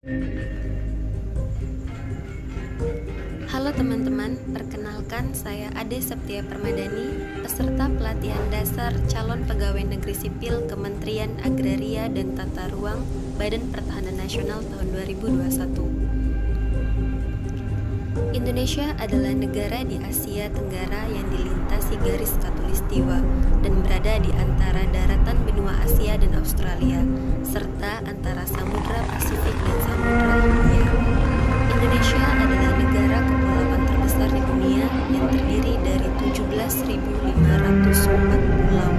Halo teman-teman, perkenalkan saya Ade Septia Permadani, peserta pelatihan dasar calon pegawai negeri sipil Kementerian Agraria dan Tata Ruang Badan Pertahanan Nasional tahun 2021. Indonesia adalah negara di Asia Tenggara yang dilintasi garis khatulistiwa dan berada di antara daratan benua Asia dan Australia, serta antara Samudra Pasifik dan Samudra Hindia. Indonesia adalah negara kepulauan terbesar di dunia yang terdiri dari 17.504 pulau.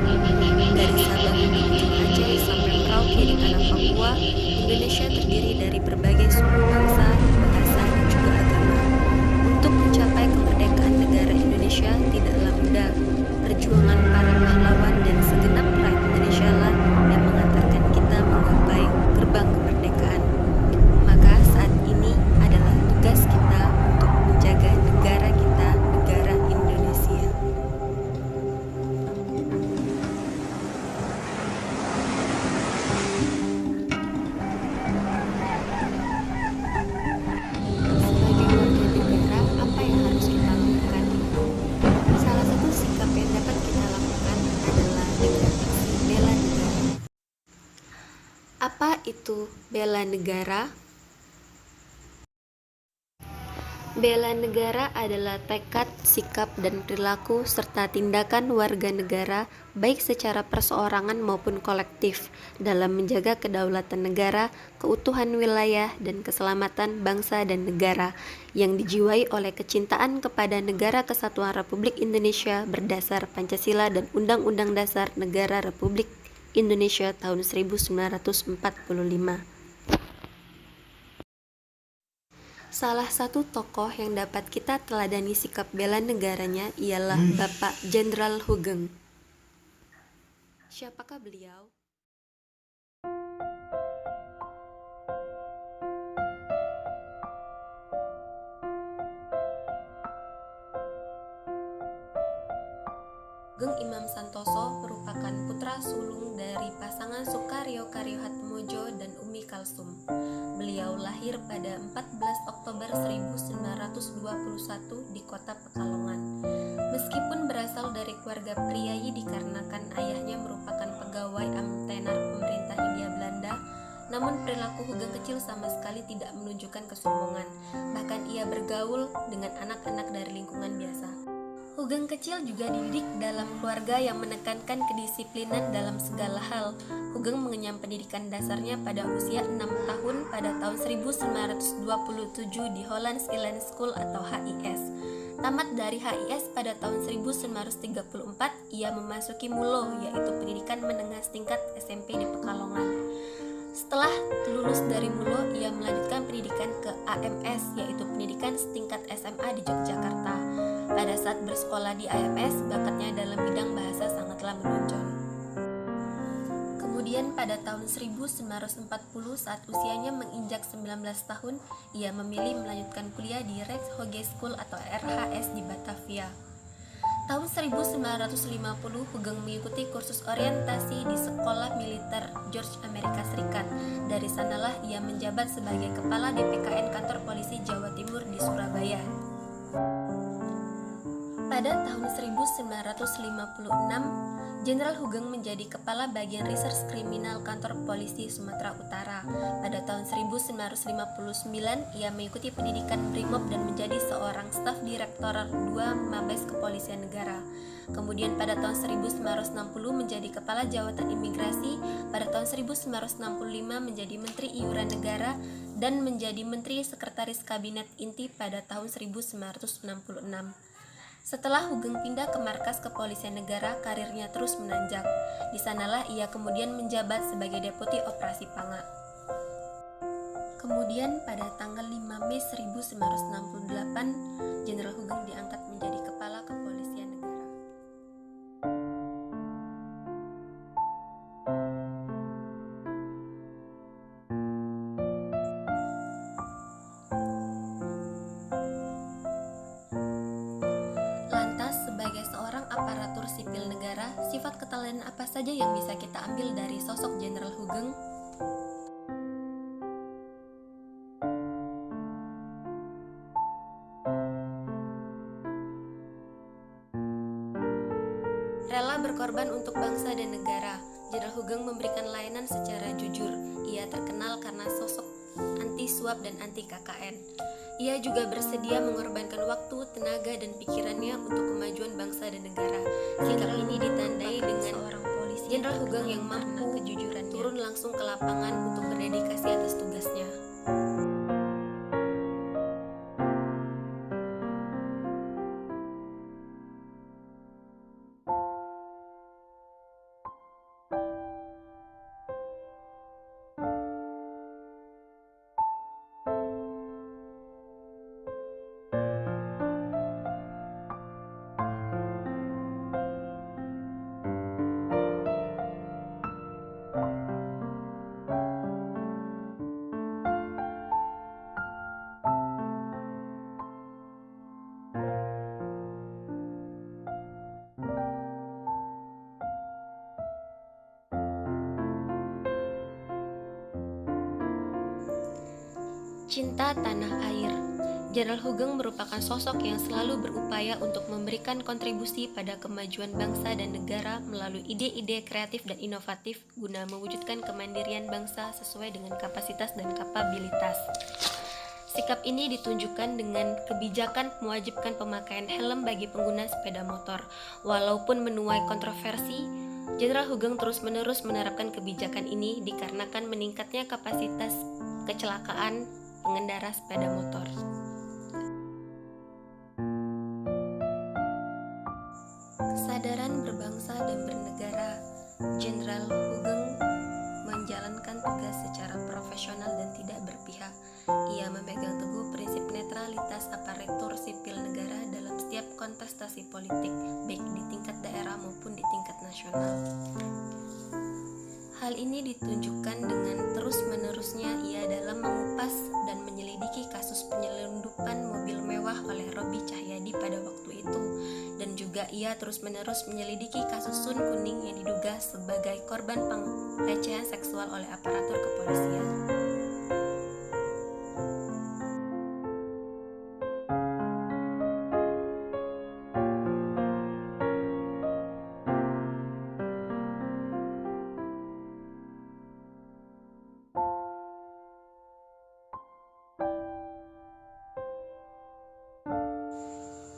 Dari Sabang menuju Aceh sampai Merauke di tanah Papua, Indonesia terdiri dari berbagai suku bangsa, bahasa, dan juga agama. Untuk mencapai kemerdekaan negara Indonesia tidaklah mudah. Perjuangan para pahlawan dan segenap rakyat Indonesia lah yang mengantarkan kita menggapai gerbang kemerdekaan. Maka saat ini adalah tugas kita untuk menjaga negara kita, negara Indonesia. Sebagai warga negara, apa yang harus kita lakukan? Salah satu sikap yang dapat kita lakukan adalah dengan aksi bela negara. Apa itu bela negara? Bela negara adalah tekad, sikap, dan perilaku serta tindakan warga negara baik secara perseorangan maupun kolektif dalam menjaga kedaulatan negara, keutuhan wilayah, dan keselamatan bangsa dan negara yang dijiwai oleh kecintaan kepada Negara Kesatuan Republik Indonesia berdasar Pancasila dan Undang-Undang Dasar Negara Republik Indonesia tahun 1945. Salah satu tokoh yang dapat kita teladani sikap bela negaranya ialah Bapak Jenderal Hugeng. Siapakah beliau? Hugeng Imam Santoso merupakan putra sulung dari pasangan Sukaryo Karyohatmojo dan Umi Kalsum. Beliau lahir pada 14 Oktober 1921 di kota Pekalongan. Meskipun berasal dari keluarga priayi dikarenakan ayahnya merupakan pegawai amtenar pemerintah Hindia Belanda, namun perilaku Hugeng kecil sama sekali tidak menunjukkan kesombongan. Bahkan ia bergaul dengan anak-anak dari lingkungan biasa. Hugeng kecil juga dididik dalam keluarga yang menekankan kedisiplinan dalam segala hal. Hugeng mengenyam pendidikan dasarnya pada usia 6 tahun pada tahun 1927 di Hollands Island School atau HIS. Tamat dari HIS pada tahun 1934, ia memasuki MULO, yaitu pendidikan menengah tingkat SMP di Pekalongan. Setelah lulus dari MULO, ia melanjutkan pendidikan ke AMS, yaitu pendidikan setingkat SMA di Yogyakarta. Pada saat bersekolah di AMS, bakatnya dalam bidang bahasa sangatlah menonjol. Kemudian pada tahun 1940 saat usianya menginjak 19 tahun, ia memilih melanjutkan kuliah di Rechts Hoge School atau RHS di Batavia. Tahun 1950, Hugeng mengikuti kursus orientasi di Sekolah Militer George Amerika Serikat. Dari sanalah ia menjabat sebagai Kepala DPKN Kantor Polisi Jawa Timur di Surabaya. Pada tahun 1956, Jenderal Hugeng menjadi Kepala Bagian Reserse Kriminal Kantor Polisi Sumatera Utara. Pada tahun 1959, ia mengikuti pendidikan Brimob dan menjadi seorang staf direktur 2 Mabes Kepolisian Negara. Kemudian pada tahun 1960 menjadi Kepala Jawatan Imigrasi, pada tahun 1965 menjadi Menteri Iuran Negara, dan menjadi Menteri Sekretaris Kabinet Inti pada tahun 1966. Setelah Hugeng pindah ke markas Kepolisian Negara, karirnya terus menanjak. Di sanalah ia kemudian menjabat sebagai Deputi Operasi Panga. Kemudian pada tanggal 5 Mei 1968, Jenderal Hugeng diangkat menjadi Kepala Kepolisian Negara. Lantas, sebagai seorang aparatur sipil negara, sifat keteladanan apa saja yang bisa kita ambil dari sosok Jenderal Hugeng? Berkorban untuk bangsa dan negara, Jenderal Hugeng memberikan layanan secara jujur. Ia terkenal karena sosok anti suap dan anti KKN. Ia juga bersedia mengorbankan waktu, tenaga, dan pikirannya untuk kemajuan bangsa dan negara. Sikap ini ditandai dengan seorang polisi Jenderal Hugeng yang mampu kejujurannya turun langsung ke lapangan untuk berdedikasi atas tugasnya. Cinta tanah air. Jenderal Hugeng merupakan sosok yang selalu berupaya untuk memberikan kontribusi pada kemajuan bangsa dan negara melalui ide-ide kreatif dan inovatif guna mewujudkan kemandirian bangsa sesuai dengan kapasitas dan kapabilitas. Sikap ini ditunjukkan dengan kebijakan mewajibkan pemakaian helm bagi pengguna sepeda motor. Walaupun menuai kontroversi, Jenderal Hugeng terus-menerus menerapkan kebijakan ini dikarenakan meningkatnya kapasitas kecelakaan pengendara sepeda motor. Kesadaran berbangsa dan bernegara. Jenderal Hugeng menjalankan tugas secara profesional dan tidak berpihak. Ia memegang teguh prinsip netralitas aparatur sipil negara dalam setiap kontestasi politik, baik di tingkat daerah maupun di tingkat nasional. Hal ini ditunjukkan dengan terus-menerusnya ia dalam mengupas dan menyelidiki kasus penyelundupan mobil mewah oleh Robby Cahyadi pada waktu itu, dan juga ia terus-menerus menyelidiki kasus Sun Kuning yang diduga sebagai korban pelecehan seksual oleh aparatur kepolisian.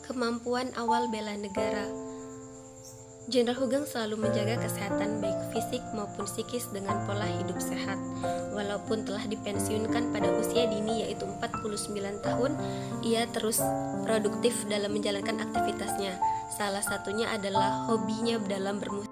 Kemampuan awal bela negara. Jenderal Hugeng selalu menjaga kesehatan baik fisik maupun psikis dengan pola hidup sehat. Walaupun telah dipensiunkan pada usia dini yaitu 49 tahun, ia terus produktif dalam menjalankan aktivitasnya. Salah satunya adalah hobinya dalam bermusik.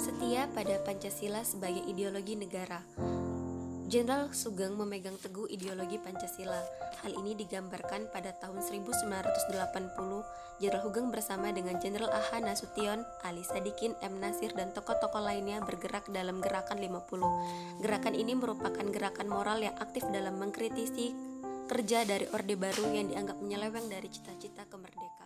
Setia pada Pancasila sebagai ideologi negara. Jenderal Hugeng memegang teguh ideologi Pancasila. Hal ini digambarkan pada tahun 1980. Jenderal Hugeng bersama dengan Jenderal A.H. Nasution, Ali Sadikin, M. Nasir, dan tokoh-tokoh lainnya bergerak dalam Gerakan 50. Gerakan ini merupakan gerakan moral yang aktif dalam mengkritisi kerja dari Orde Baru yang dianggap menyeleweng dari cita-cita kemerdekaan.